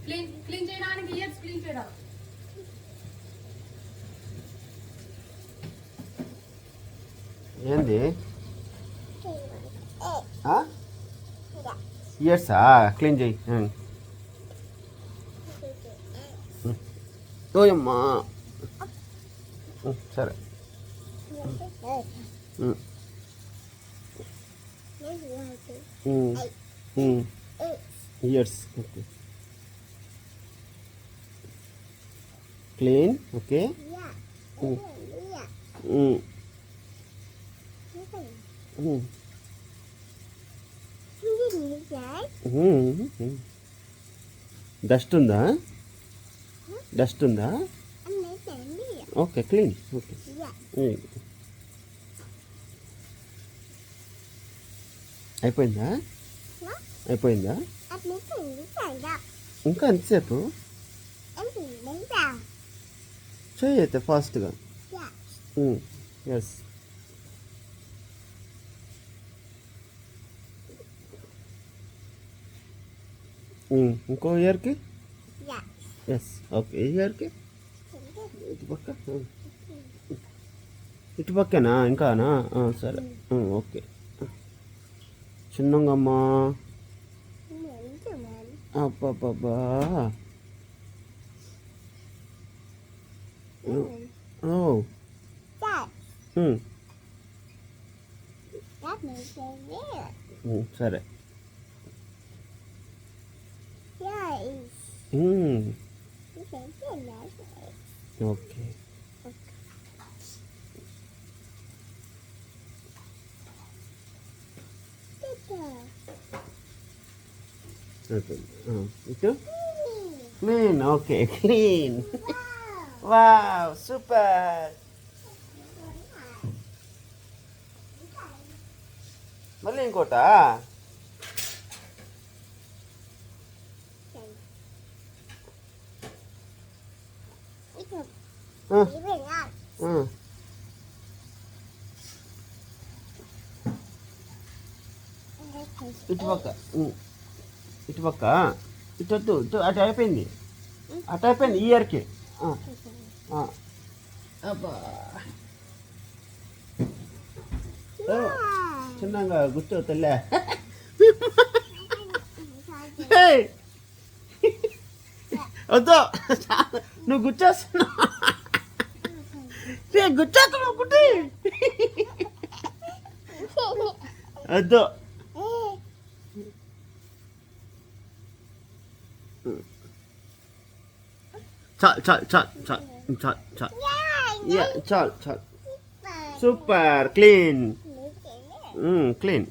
Clean చేయడానికి years clean చేయడం. ఏంది ఇయర్సా క్లీన్ చేయి. ఓయమ్మా సరే. Years okay clean okay. Dust ఉందా? డస్ట్ ఉందా? Okay clean okay. అయిపోయిందా? అయిపోయిందా? ఇంకా ఎంతసేపు చెయ్యి అయితే ఫాస్ట్గా. ఎస్ ఇంకో ఇయర్కి. ఎస్ ఓకే ఇయర్కి ఇటుపక్క. ఇటుపక్కనా ఇంకానా? సరే ఓకే. చిన్నంగమ్మా అబ్బాబ్బా ఓ సరే. ఓకే ఇటు clean okay clean. Wow super. మళ్ళీ ఇంకోటా? ఇటుపక్క ఇటుపక్క ఇటు ఇటు అటు అయిపోయింది. అటు అయిపోయింది ఇయర్కి. అబ్బా చిన్నగా గుర్తు తెల్లే. వద్దు నువ్వు గుర్చేస్తున్నావు. గుర్చాక గుట్టి వద్దు. చాలు చాలు చాలు చాలు చాలు చాలు చాలు చాలు. Super clean clean.